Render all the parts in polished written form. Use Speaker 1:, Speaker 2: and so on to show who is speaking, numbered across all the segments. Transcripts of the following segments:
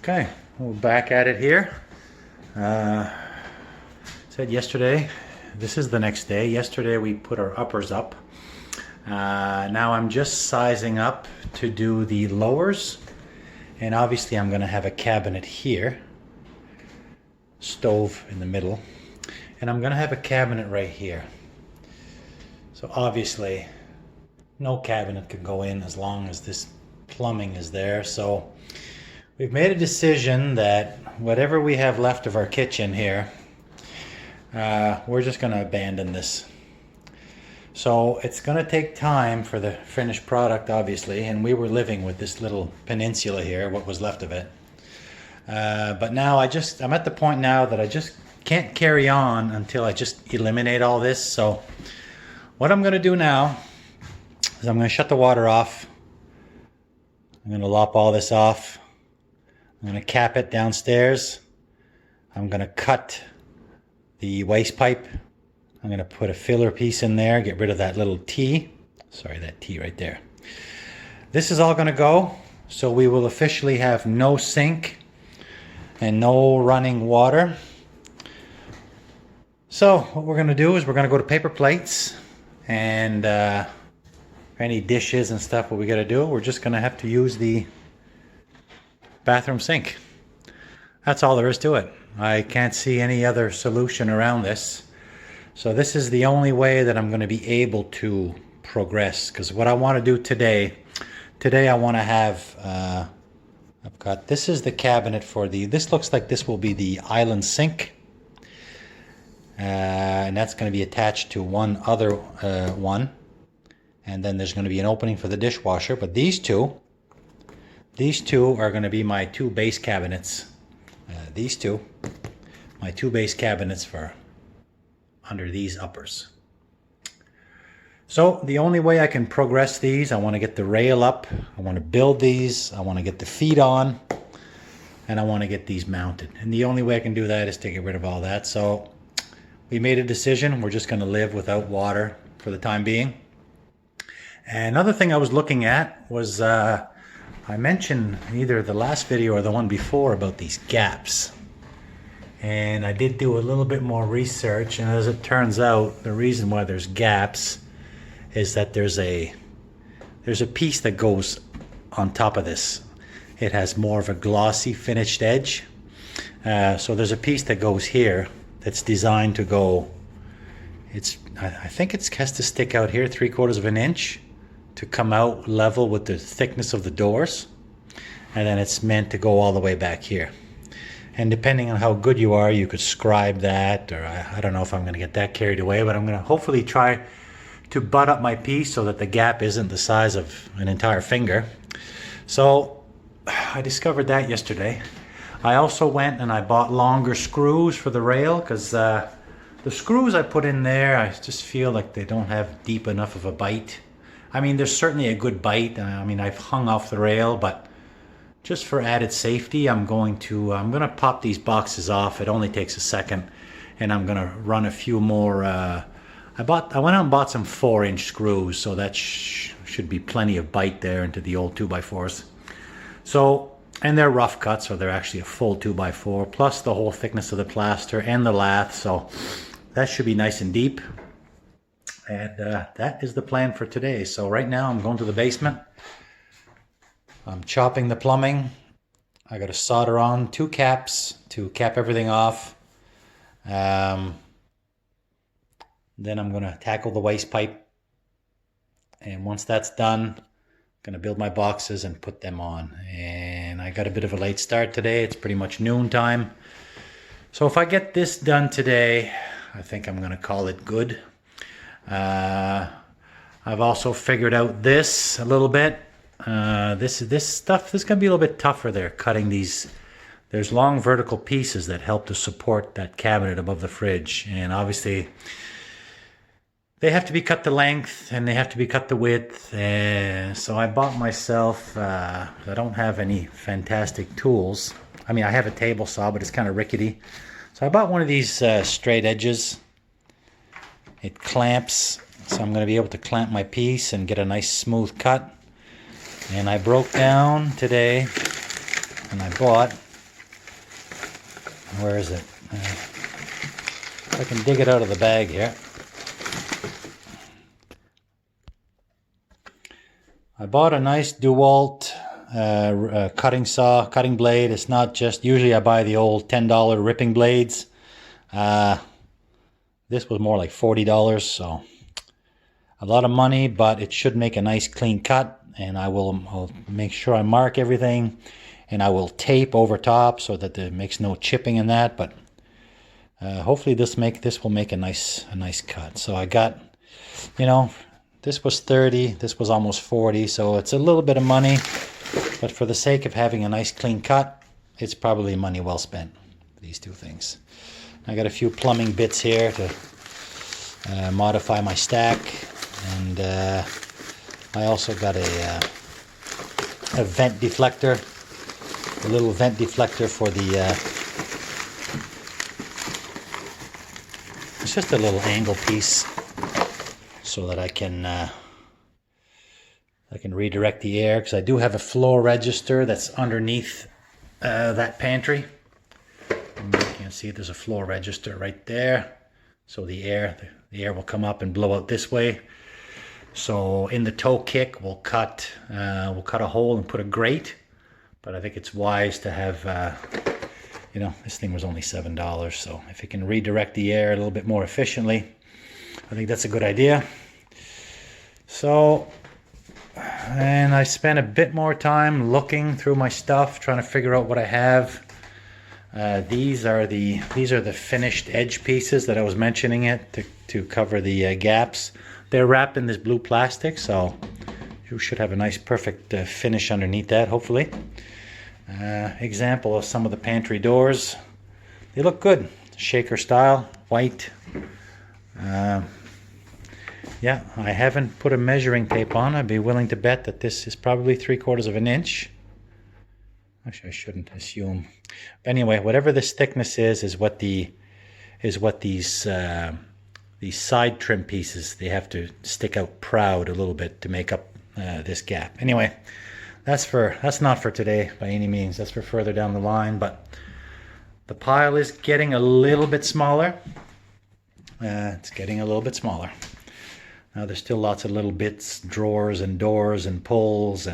Speaker 1: Okay, we're back at it here. Said yesterday, this is the next day. Yesterday we put our uppers up. Now I'm just sizing up to do the lowers. And obviously I'm going to have a cabinet here. Stove in the middle. And I'm going to have a cabinet right here. So obviously no cabinet can go in as long as this plumbing is there. So we've made a decision that whatever we have left of our kitchen here, we're just going to abandon this. So it's going to take time for the finished product, obviously, and we were living with this little peninsula here, what was left of it. But now I'm at the point now that I just can't carry on until I just eliminate all this. So what I'm going to do now is I'm going to shut the water off. I'm going to lop all this off. I'm going to cap it downstairs. I'm going to cut the waste pipe. I'm going to put a filler piece in there, get rid of that little T. Sorry, that T right there. This is all going to go, so we will officially have no sink and no running water. So what we're going to do is we're going to go to paper plates, and any dishes and stuff, what we got to do, we're just going to have to use the bathroom sink. That's all there is to it. I can't see any other solution around this. So this is the only way that I'm going to be able to progress, because what I want to do today I want to have, this is the cabinet for this looks like this will be the island sink. And that's going to be attached to one other one. And then there's going to be an opening for the dishwasher. But these two are going to be my two base cabinets. My two base cabinets for under these uppers. So the only way I can progress these, I want to get the rail up, I want to build these, I want to get the feet on, and I want to get these mounted. And the only way I can do that is to get rid of all that. So we made a decision, we're just going to live without water for the time being. And another thing I was looking at was, I mentioned either the last video or the one before about these gaps. And I did do a little bit more research, and as it turns out, the reason why there's gaps is that there's a piece that goes on top of this. It has more of a glossy finished edge. So there's a piece that goes here that's designed to go, I think it has to stick out here 3/4 of an inch to come out level with the thickness of the doors. And then it's meant to go all the way back here. And depending on how good you are, you could scribe that, or I don't know if I'm going to get that carried away, but I'm going to hopefully try to butt up my piece so that the gap isn't the size of an entire finger. So I discovered that yesterday. I also went and I bought longer screws for the rail, because the screws I put in there, I just feel like they don't have deep enough of a bite. I mean, there's certainly a good bite. I mean, I've hung off the rail, but just for added safety, I'm going to pop these boxes off. It only takes a second, and I'm going to run a few more. I went out and bought some 4-inch screws, so that should be plenty of bite there into the old 2x4s. So, and they're rough cut, so they're actually a full 2x4 plus the whole thickness of the plaster and the lath. So that should be nice and deep. And that is the plan for today. So right now I'm going to the basement. I'm chopping the plumbing. I got to solder on 2 caps to cap everything off. Then I'm going to tackle the waste pipe. And once that's done, I'm going to build my boxes and put them on. And I got a bit of a late start today. It's pretty much noon time. So if I get this done today, I think I'm going to call it good. I've also figured out this a little bit. This is going to be a little bit tougher there, cutting these. There's long vertical pieces that help to support that cabinet above the fridge, and obviously they have to be cut the length and they have to be cut the width. So I bought myself, I don't have any fantastic tools. I mean, I have a table saw, but it's kind of rickety. So I bought one of these straight edges. It clamps, so I'm going to be able to clamp my piece and get a nice smooth cut. And I broke down today and I bought Where is it? If I can dig it out of the bag here. I bought a nice DeWalt cutting blade. It's not just, usually I buy the old $10 ripping blades. This was more like $40, so a lot of money, but it should make a nice clean cut. And I'll make sure I mark everything, and I will tape over top so that it makes no chipping in that. But hopefully this will make a nice cut. So I got, you know, this was 30, this was almost 40, so it's a little bit of money, but for the sake of having a nice clean cut, it's probably money well spent, these two things. I got a few plumbing bits here to modify my stack, and I also got a vent deflector, a little vent deflector for the, it's just a little angle piece, so that I can redirect the air, because I do have a flow register that's underneath that pantry. And you can see there's a flow register right there, so the air will come up and blow out this way. So in the toe kick we'll cut a hole and put a grate, but I think it's wise to have you know, this thing was only $7, so if it can redirect the air a little bit more efficiently, I think that's a good idea. So, and I spent a bit more time looking through my stuff, trying to figure out what I have. These are the finished edge pieces that I was mentioning to cover the gaps. They're wrapped in this blue plastic, so you should have a nice perfect finish underneath that, hopefully. Example of some of the pantry doors. They look good. Shaker style, white. Yeah, I haven't put a measuring tape on. I'd be willing to bet that this is probably 3/4 of an inch. Actually, I shouldn't assume. But anyway, whatever this thickness is what these side trim pieces, they have to stick out proud a little bit to make up this gap. Anyway, that's not for today by any means. That's for further down the line. But the pile is getting a little bit smaller. It's getting a little bit smaller. Now there's still lots of little bits, drawers and doors and pulls,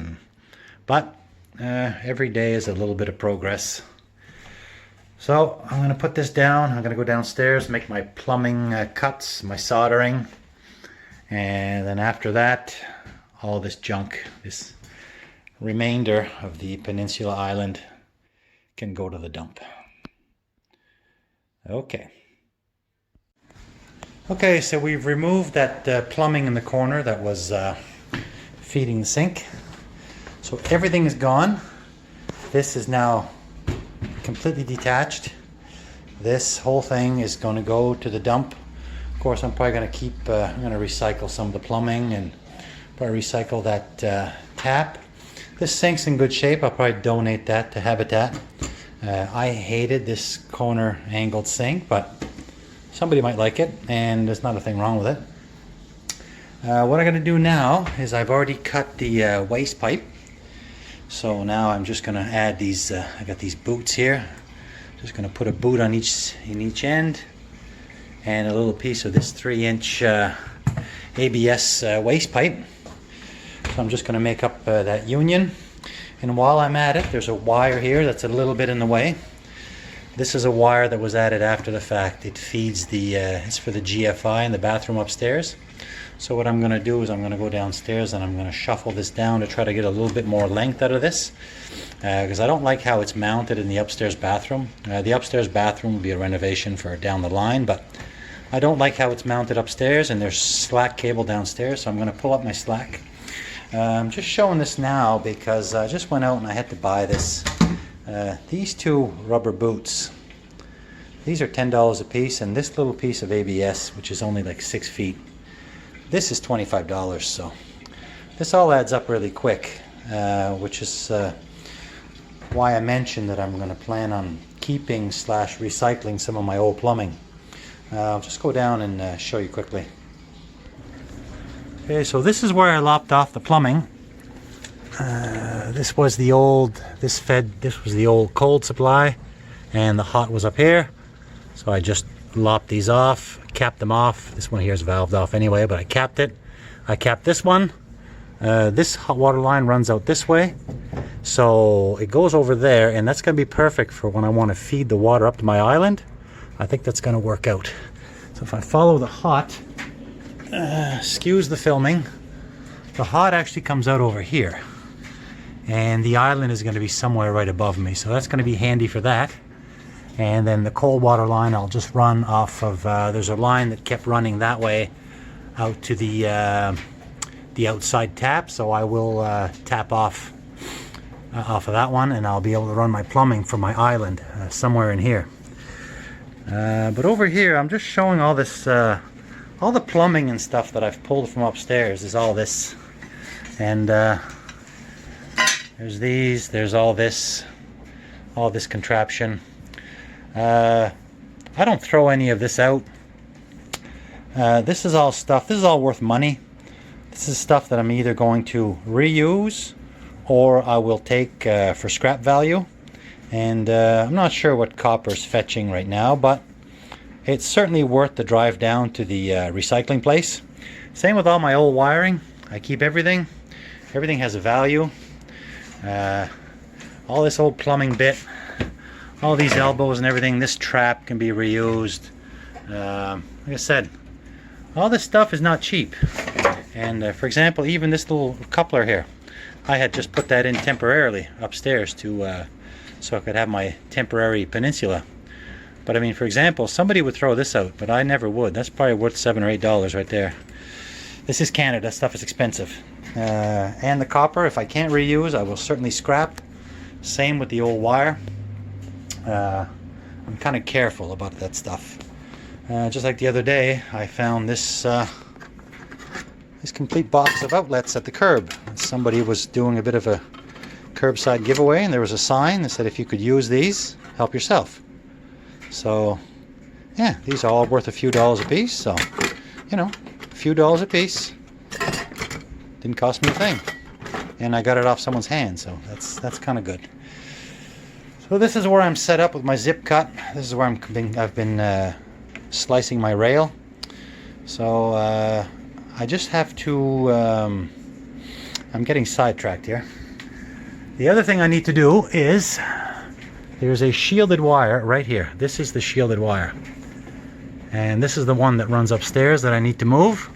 Speaker 1: but every day is a little bit of progress. So I'm going to put this down. I'm going to go downstairs, make my plumbing cuts, my soldering, and then after that, all this junk, this remainder of the Peninsula Island, can go to the dump. Okay, so we've removed that plumbing in the corner that was feeding the sink. So everything is gone. This is now completely detached. This whole thing is going to go to the dump. Of course, I'm probably going to I'm going to recycle some of the plumbing and probably recycle that tap. This sink's in good shape. I'll probably donate that to Habitat. I hated this corner angled sink, but somebody might like it, and there's not a thing wrong with it. What I'm going to do now is I've already cut the waste pipe. So now I'm just going to add these, I got these boots here. Just going to put a boot on each end, and a little piece of this 3-inch ABS waste pipe. So I'm just going to make up that union. And while I'm at it, there's a wire here that's a little bit in the way. This is a wire that was added after the fact. It feeds it's for the GFI in the bathroom upstairs. So what I'm going to do is I'm going to go downstairs and I'm going to shuffle this down to try to get a little bit more length out of this. Because I don't like how it's mounted in the upstairs bathroom. The upstairs bathroom will be a renovation for down the line, but I don't like how it's mounted upstairs, and there's slack cable downstairs, so I'm going to pull up my slack. I'm just showing this now because I just went out and I had to buy this. These two rubber boots, these are $10 a piece, and this little piece of ABS, which is only like 6 feet, this is $25. So this all adds up really quick, which is why I mentioned that I'm going to plan on keeping / recycling some of my old plumbing. I'll just go down and show you quickly. Okay, so this is where I lopped off the plumbing. This was the old cold supply, and the hot was up here. So I just lopped these off, capped them off. This one here is valved off anyway, but I capped it. I capped this one. This hot water line runs out this way, so it goes over there, and that's going to be perfect for when I want to feed the water up to my island. I think that's going to work out. So if I follow the hot, excuse the filming, the hot actually comes out over here, and the island is going to be somewhere right above me, so that's going to be handy for that. And then the cold water line I'll just run off of, there's a line that kept running that way out to the outside tap, so I will tap off of that one, and I'll be able to run my plumbing for my island somewhere in here. But over here I'm just showing all this, all the plumbing and stuff that I've pulled from upstairs is all this. And there's these, there's all this contraption. I don't throw any of this out. This is all stuff, this is all worth money. This is stuff that I'm either going to reuse or I will take for scrap value. And I'm not sure what copper's fetching right now, but it's certainly worth the drive down to the recycling place. Same with all my old wiring. I keep everything. Everything has a value. All this old plumbing bit, all these elbows and everything, this trap can be reused. Like I said, all this stuff is not cheap. And for example, even this little coupler here, I had just put that in temporarily upstairs to so I could have my temporary peninsula. But I mean, for example, somebody would throw this out, but I never would. That's probably worth $7 or $8 right there. This is Canada, stuff is expensive. And the copper, if I can't reuse, I will certainly scrap. Same with the old wire. I'm kind of careful about that stuff. Just like the other day, I found this this complete box of outlets at the curb. Somebody was doing a bit of a curbside giveaway, and there was a sign that said if you could use these, help yourself. So yeah, these are all worth a few dollars a piece, so you know, a few dollars a piece. Didn't cost me a thing, and I got it off someone's hand, so that's kind of good. So this is where I'm set up with my zip cut. This is where I've been slicing my rail. So I just have to, I'm getting sidetracked here. The other thing I need to do is, there's a shielded wire right here. This is the shielded wire. And this is the one that runs upstairs that I need to move.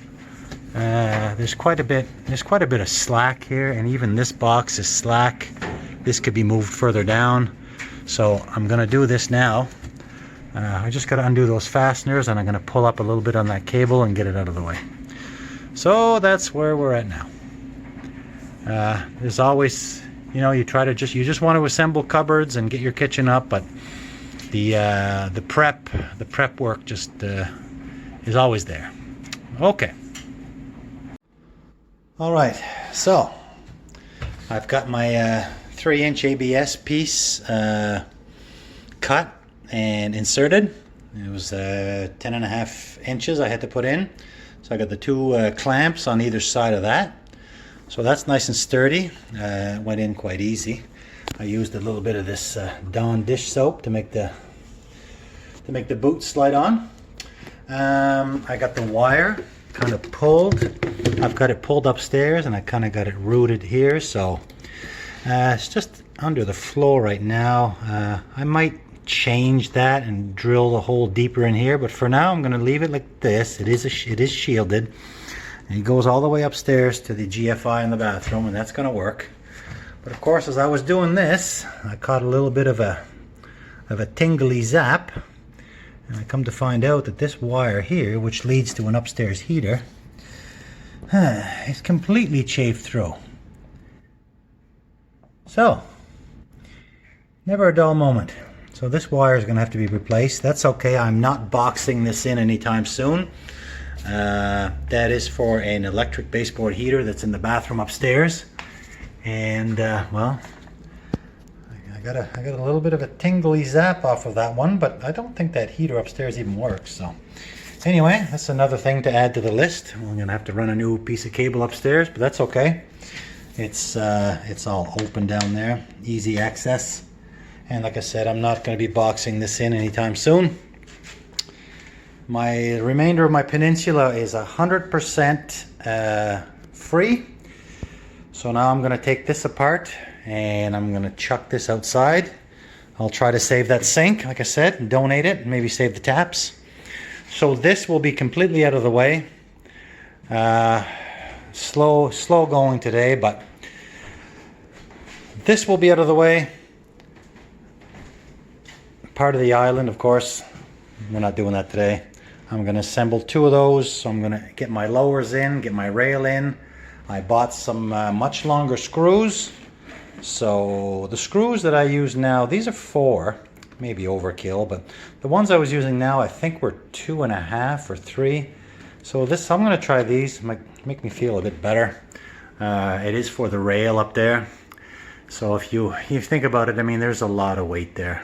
Speaker 1: There's quite a bit of slack here, and even this box is slack. This could be moved further down. So I'm gonna do this now. I just gotta undo those fasteners, and I'm gonna pull up a little bit on that cable and get it out of the way. So that's where we're at now. There's always, you know, you just want to assemble cupboards and get your kitchen up, but the prep work just is always there. Okay. All right. So I've got my 3-inch ABS piece cut and inserted. It was 10.5 inches I had to put in. So I got the two clamps on either side of that. So that's nice and sturdy. Went in quite easy. I used a little bit of this Dawn dish soap to make the boot slide on. I got the wire kind of pulled. I've got it pulled upstairs, and I kind of got it rooted here. So it's just under the floor right now. I might change that and drill the hole deeper in here, but for now I'm going to leave it like this. It is shielded, and it goes all the way upstairs to the GFI in the bathroom, and that's going to work. But of course, as I was doing this, I caught a little bit of a tingly zap, and I come to find out that this wire here, which leads to an upstairs heater, is completely chafed through. So never a dull moment. So this wire is going to have to be replaced. That's okay. I'm not boxing this in anytime soon. That is for an electric baseboard heater that's in the bathroom upstairs. And well, I got a little bit of a tingly zap off of that one, but I don't think that heater upstairs even works. So anyway, that's another thing to add to the list. We're going to have to run a new piece of cable upstairs, but that's okay. It's all open down there, easy access. And like I said, I'm not going to be boxing this in anytime soon. My remainder of my peninsula is 100% free. So now I'm going to take this apart and I'm going to chuck this outside. I'll try to save that sink, like I said, and donate it, and maybe save the taps. So this will be completely out of the way. Slow going today, but this will be out of the way. Part of the island, of course. We're not doing that today. I'm going to assemble 2 of those. So I'm going to get my lowers in, get my rail in. I bought some much longer screws. So the screws that I use now, these are 4, maybe overkill, but the ones I was using now I think were 2.5 or 3. So this, I'm going to try these, might make me feel a bit better. It is for the rail up there. So if you think about it, I mean, there's a lot of weight there.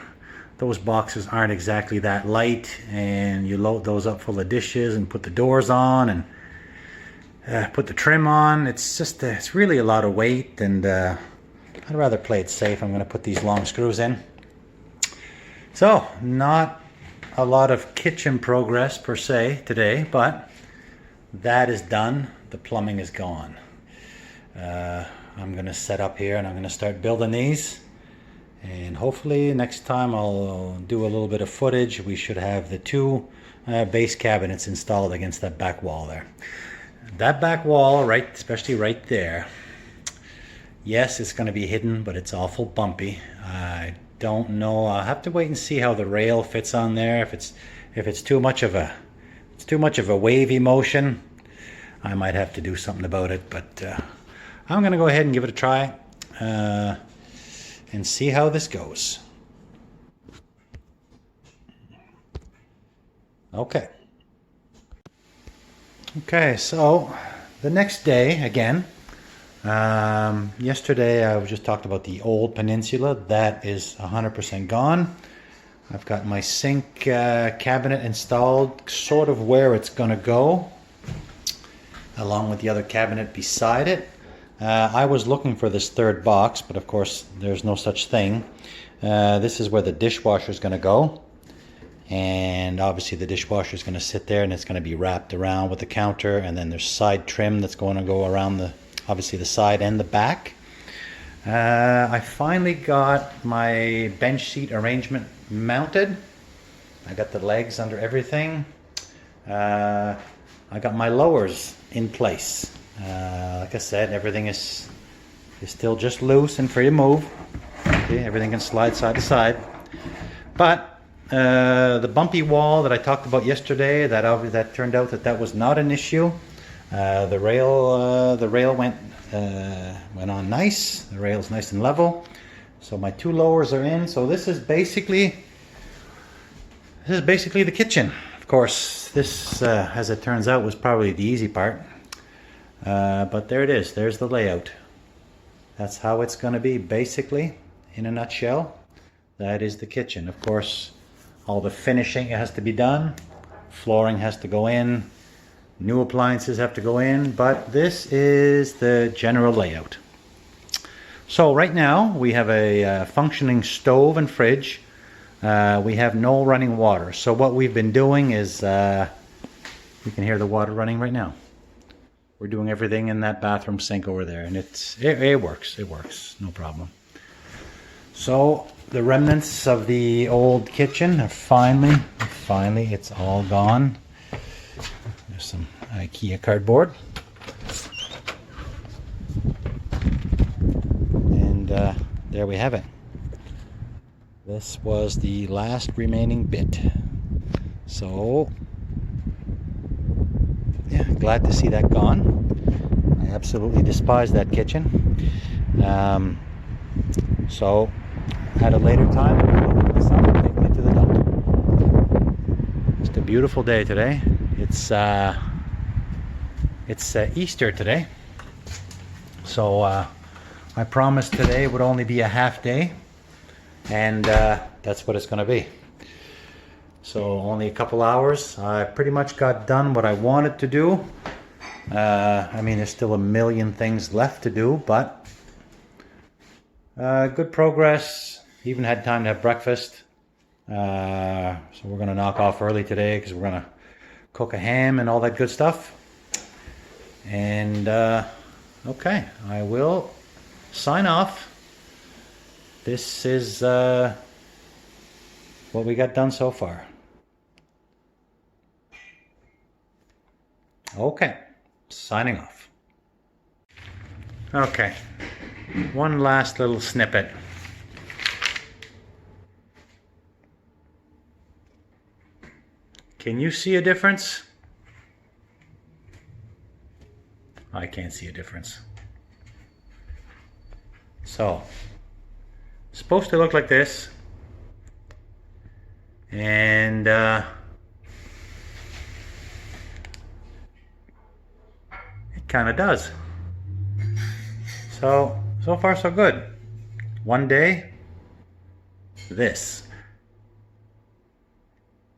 Speaker 1: Those boxes aren't exactly that light, and you load those up full of dishes and put the doors on and put the trim on. It's just, it's really a lot of weight, and I'd rather play it safe. I'm going to put these long screws in. So, not a lot of kitchen progress per se today, but that is done. The plumbing is gone. I'm going to set up here and I'm going to start building these. And hopefully next time I'll do a little bit of footage. We should have the 2 base cabinets installed against that back wall there. That back wall, right, especially right there. Yes, it's going to be hidden, but it's awful bumpy. I don't know. I'll have to wait and see how the rail fits on there. If it's too much of a wavy motion, I might have to do something about it. But I'm going to go ahead and give it a try and see how this goes. Okay. Okay, so the next day again. Yesterday I just talked about the old peninsula. That is 100% gone. I've got my sink cabinet installed sort of where it's going to go, along with the other cabinet beside it. I was looking for this 3rd box, but of course there's no such thing. This is where the dishwasher is going to go, and obviously the dishwasher is going to sit there and it's going to be wrapped around with the counter, and then there's side trim that's going to go around obviously the side and the back. I finally got my bench seat arrangement mounted. I got the legs under everything. I got my lowers in place. Like I said, everything is still just loose and free to move. Okay, everything can slide side to side. But the bumpy wall that I talked about yesterday, that turned out that was not an issue. The rail went on nice. The rail's nice and level. So my 2 lowers are in. So this is basically the kitchen. Of course, this, as it turns out, was probably the easy part. But there it is. There's the layout. That's how it's going to be, basically, in a nutshell. That is the kitchen. Of course, all the finishing has to be done. Flooring has to go in. New appliances have to go in, but this is the general layout. So right now we have a functioning stove and fridge. We have no running water. So what we've been doing is, you can hear the water running right now. We're doing everything in that bathroom sink over there, and it works. It works, no problem. So the remnants of the old kitchen are finally, it's all gone. There's some IKEA cardboard. And there we have it. This was the last remaining bit. So, yeah, glad to see that gone. I absolutely despise that kitchen. So, at a later time, I'm going to look this up and take it to the dump. Just a beautiful day today. It's Easter today, so I promised today would only be a half day, and that's what it's going to be. So only a couple hours. I pretty much got done what I wanted to do. I mean, there's still a million things left to do, but good progress. Even had time to have breakfast. So we're going to knock off early today because we're going to cook a ham and all that good stuff. And okay, I will sign off. This is what we got done so far. Okay, signing off. Okay, one last little snippet. Can you see a difference? I can't see a difference. So, it's supposed to look like this. And it kind of does. So far so good. One day, this.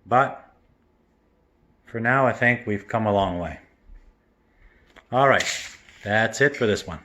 Speaker 1: But for now, I think we've come a long way. All right, that's it for this one.